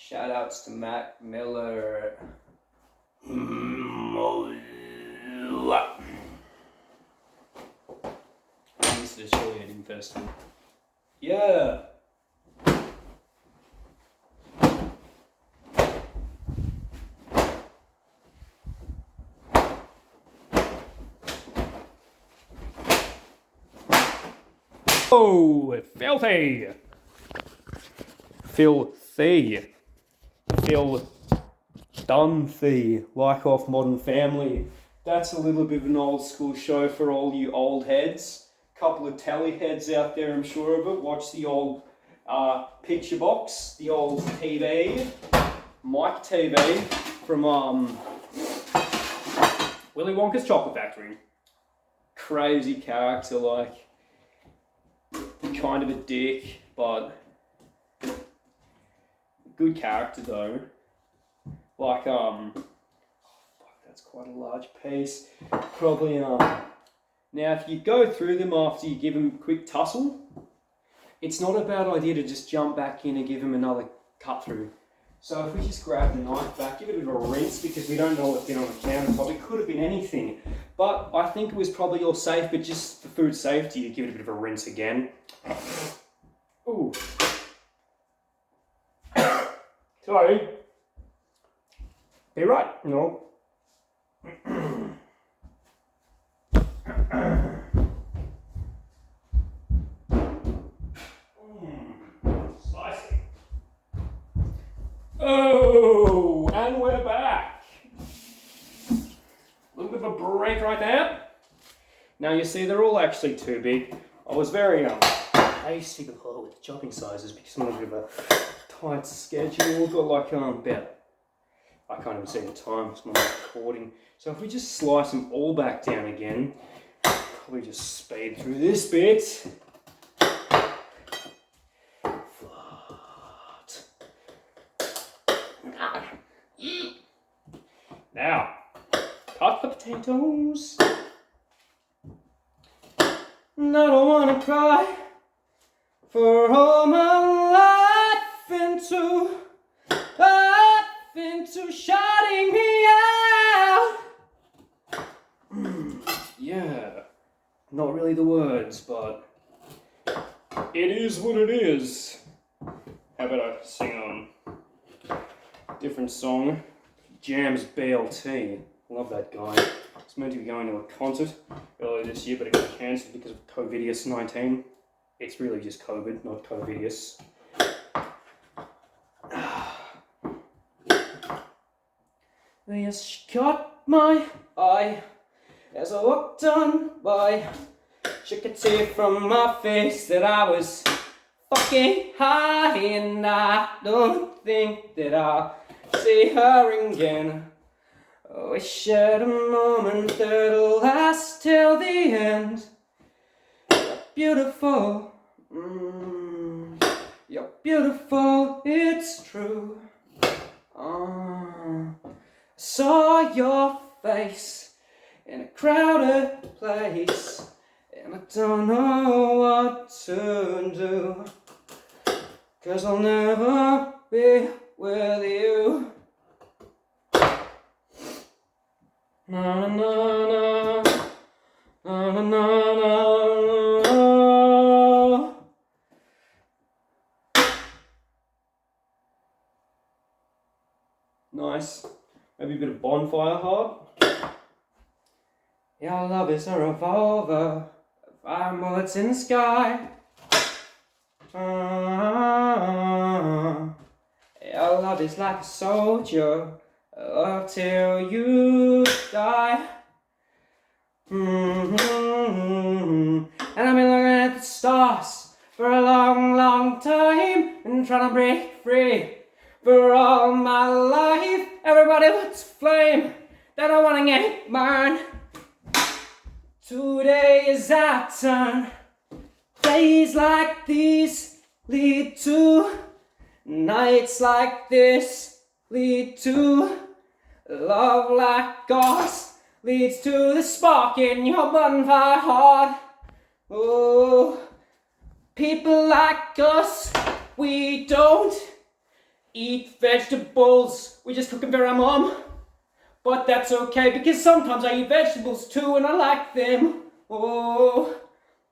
Shout outs to Matt Miller. This is a cheerleading festival. Yeah. Oh, filthy. Filthy. Filthy. Like off Modern Family. That's a little bit of an old school show for all you old heads. Couple of telly heads out there, I'm sure of it. Watch the old picture box, the old TV, Mike TV from Willy Wonka's Chocolate Factory. Crazy character, like kind of a dick, but good character though. Like that's quite a large piece. Probably now if you go through them after you give them a quick tussle, it's not a bad idea to just jump back in and give them another cut through. So if we just grab the knife back, give it a bit of a rinse because we don't know what's been on the countertop. It could have been anything. But I think it was probably all safe, but just for food safety, you give it a bit of a rinse again. Ooh. Sorry. Be right. No. Spicy. Oh, and we're back. A little bit of a break right there. Now you see they're all actually too big. I was very hasty with the chopping sizes because I'm on a bit of a tight schedule. Got like about, I can't even see the time, it's not recording. So if we just slice them all back down again, probably just speed through this bit. Flat. Now, cut the potatoes. And I don't wanna cry for all my life into shutting me out. Yeah, not really the words, but it is what it is. How about I sing different song? Jam's BLT. Love that guy. I was meant to be going to a concert earlier this year, but it got cancelled because of COVID-19. It's really just COVID, not COVIDius. Yes, she caught my eye as I walked on by. She could see from my face that I was fucking high, and I don't think that I'll see her again. Oh, we shared a moment that'll last till the end. You're beautiful, you're beautiful, it's true. I saw your face in a crowded place, and I don't know what to do, 'cause I'll never be with you. Na na na na na na na. Nice. Maybe a bit of bonfire heart. Your love is a revolver, firing bullets in the sky. Your love is like a soldier, love till you die. And I've been looking at the stars for a long, long time and trying to break free. For all my life, everybody wants flame that I wanna get burned. Today is our turn. Days like these lead to nights like this, lead to love like ours, leads to the spark in your bonfire heart. Oh, people like us, we don't eat vegetables. We just cook them for our mom. But that's okay because sometimes I eat vegetables too and I like them. Oh.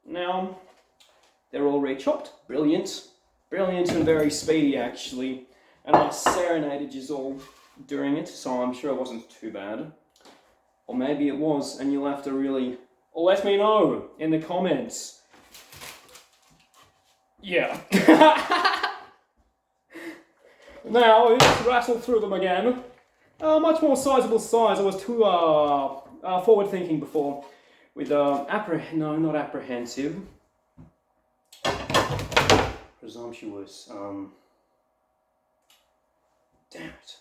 Now, they're all re-chopped. Brilliant. Brilliant and very speedy actually. And I serenaded you all during it, so I'm sure it wasn't too bad. Or maybe it was, and you'll have to really let me know in the comments. Yeah. Now, let's rattle through them again. Much more sizable size. I was too forward thinking before. With not apprehensive. Presumptuous. Damn it.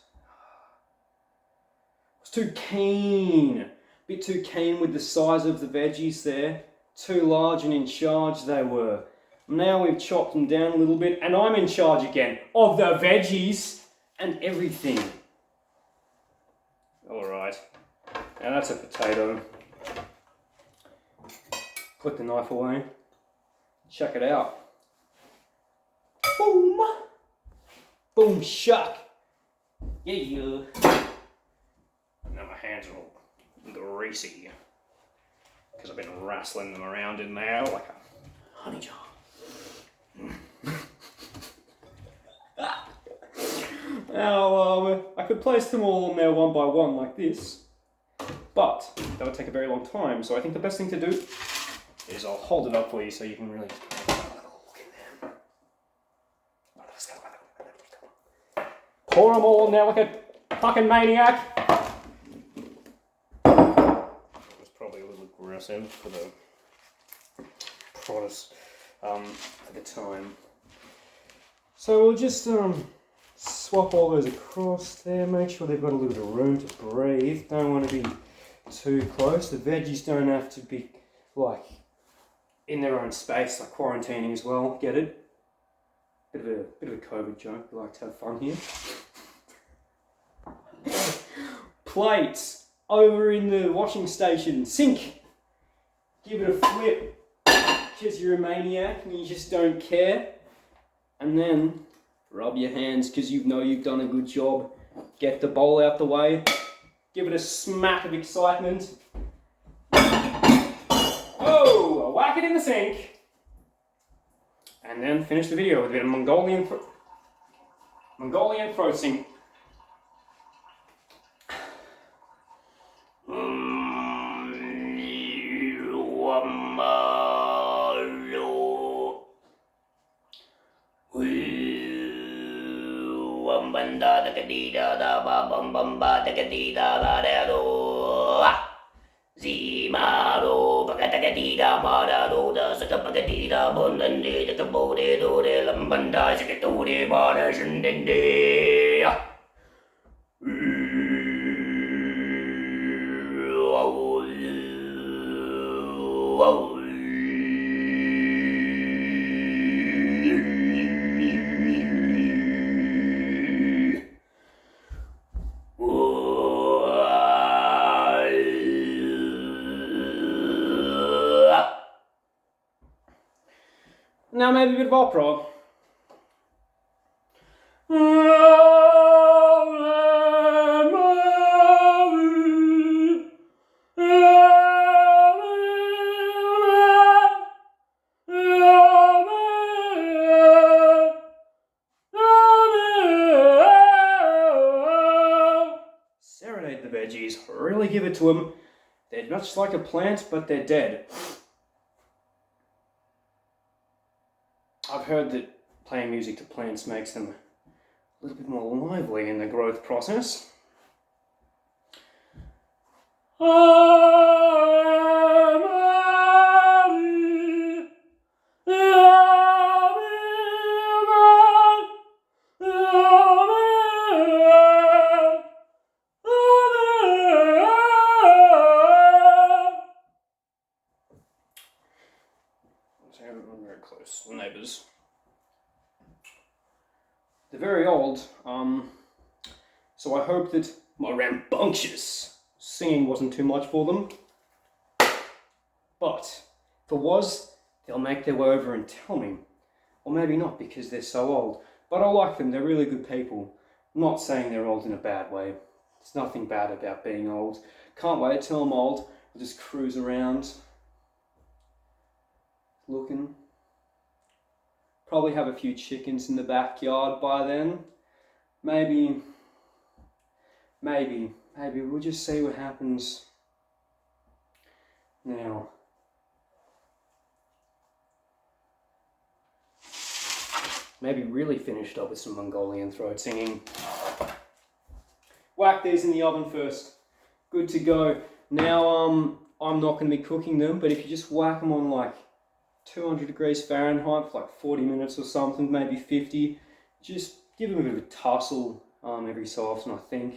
I was too keen. Bit too keen with the size of the veggies there. Too large and in charge they were. Now we've chopped them down a little bit and I'm in charge again of the veggies and everything. Alright. Now that's a potato. Put the knife away. Check it out. Boom! Boom shuck! Yeah. Now my hands are all greasy because I've been wrestling them around in there like a honey jar. Now, I could place them all in there one by one like this, but that would take a very long time, so I think the best thing to do is I'll hold it up for you so you can really look in there. Pour them all in there like a fucking maniac. That was probably a little aggressive for the Protest at the time. So we'll just swap all those across there, make sure they've got a little bit of room to breathe. Don't want to be too close. The veggies don't have to be like in their own space, like quarantining as well. Get it? Bit of a COVID joke. We like to have fun here. Plates over in the washing station. Sink. Give it a flip because you're a maniac and you just don't care. And then rub your hands because you know you've done a good job. Get the bowl out the way. Give it a smack of excitement. Oh, whack it in the sink. And then finish the video with a bit of Mongolian throat sing. Zimaro, Pagatakadida, Marado, the Sakapagatida, Bondandi, the Kabode, the Lambanda, Sakaturi, Borders, and India. Now maybe a bit of opera. Serenade the veggies, really give it to them. They're much like a plant, but they're dead. I've heard that playing music to plants makes them a little bit more lively in the growth process. Very close, the neighbours. They're very old, so I hope that my rambunctious singing wasn't too much for them. But if it was, they'll make their way over and tell me. Or maybe not, because they're so old. But I like them, they're really good people. I'm not saying they're old in a bad way. There's nothing bad about being old. Can't wait till I'm old. I'll just cruise around, looking. Probably have a few chickens in the backyard by then. Maybe we'll just see what happens. Now, maybe really finished up with some Mongolian throat singing. Whack these in the oven first. Good to go. Now, I'm not going to be cooking them, but if you just whack them on like 200 degrees Fahrenheit for like 40 minutes or something, maybe 50, just give them a bit of a tussle every so often, I think.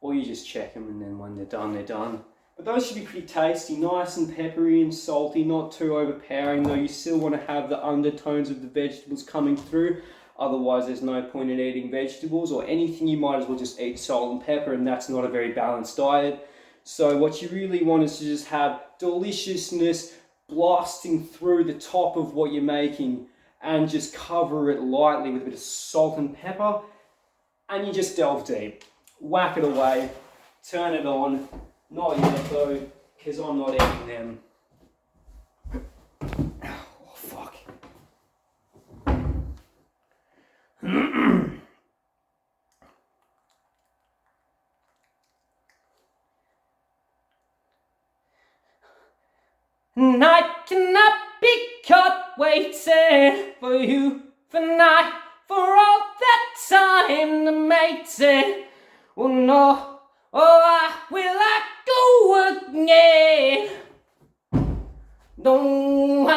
Or you just check them and then when they're done, they're done. But those should be pretty tasty, nice and peppery and salty, not too overpowering though. You still want to have the undertones of the vegetables coming through. Otherwise there's no point in eating vegetables or anything. You might as well just eat salt and pepper, and that's not a very balanced diet. So what you really want is to just have deliciousness blasting through the top of what you're making, and just cover it lightly with a bit of salt and pepper, and you just delve deep. Whack it away, turn it on. Not yet though, because I'm not eating them. Oh fuck. And I cannot be caught waiting for you for night, for all that time to mate it. Oh no, oh will I go again? No, I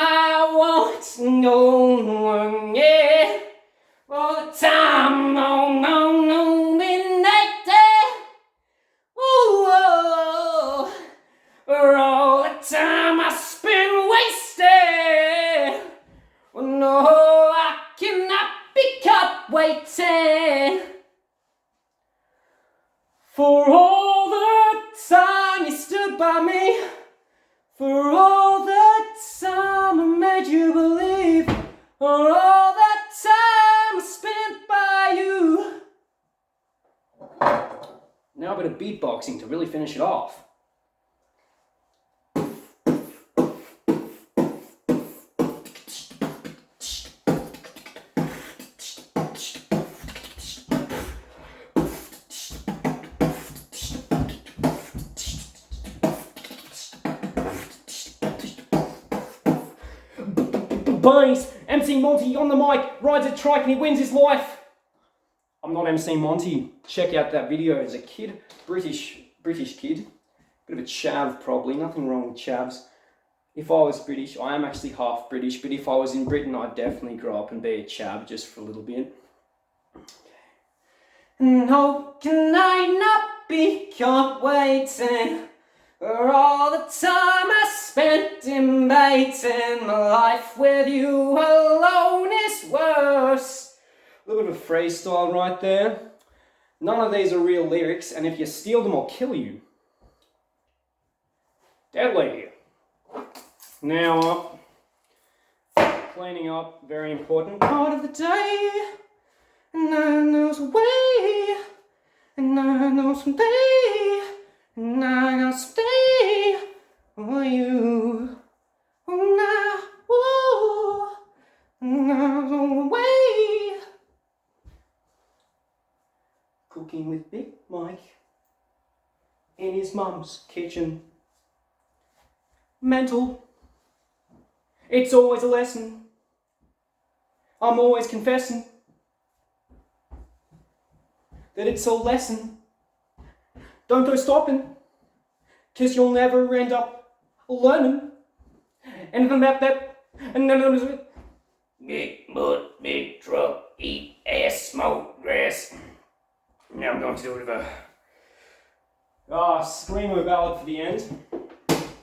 won't go again. For the time, no, no, no, midnight day. Ooh, for all the time I spent wasted. Oh no, I cannot be caught waiting. For all the time you stood by me, for all the time I made you believe, for all the time I spent by you. Now a bit of beatboxing to really finish it off. Bunnies, MC Monty on the mic, rides a trike and he wins his life. I'm not MC Monty. Check out that video as a kid, British kid. Bit of a chav probably, nothing wrong with chavs. If I was British, I am actually half British, but if I was in Britain, I'd definitely grow up and be a chav just for a little bit. And how can I not be caught waiting? For all the time I spent debating, my life with you alone is worse. A little bit of freestyle right there. None of these are real lyrics, and if you steal them, I'll kill you. Deadly. Now, cleaning up, very important part of the day. And I know some way, and I know someday. And I know stay for you. Oh, now, now, away. Cooking with Big Mike in his mum's kitchen. Mental. It's always a lesson. I'm always confessing that it's a lesson. Don't go stopping, 'cause you'll never end up learning anything about that. And none of it. Big butt, big truck, eat ass, smoke grass. Now I'm going to do a bit of a screamo ballad for the end.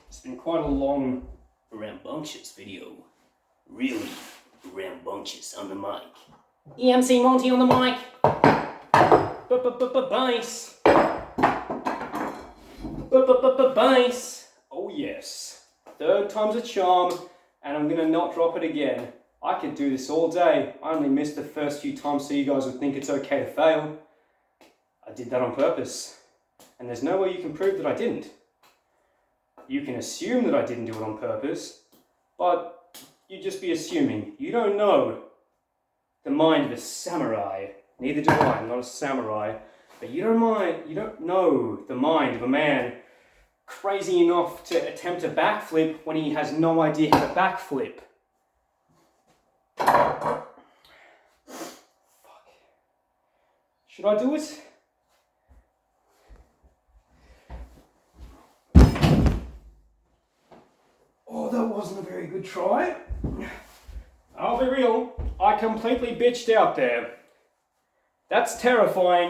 It's been quite a long, Rambunctious video. Really rambunctious on the mic. EMC Monty on the mic. Bass. Bass. Oh yes. Third time's a charm, and I'm gonna not drop it again. I could do this all day. I only missed the first few times so you guys would think it's okay to fail. I did that on purpose. And there's no way you can prove that I didn't. You can assume that I didn't do it on purpose, but you'd just be assuming. You don't know the mind of a samurai. Neither do I. I'm not a samurai. But you don't know the mind of a man crazy enough to attempt a backflip when he has no idea how to backflip. Fuck. Should I do it? Oh, that wasn't a very good try. I'll be real, I completely bitched out there. That's terrifying.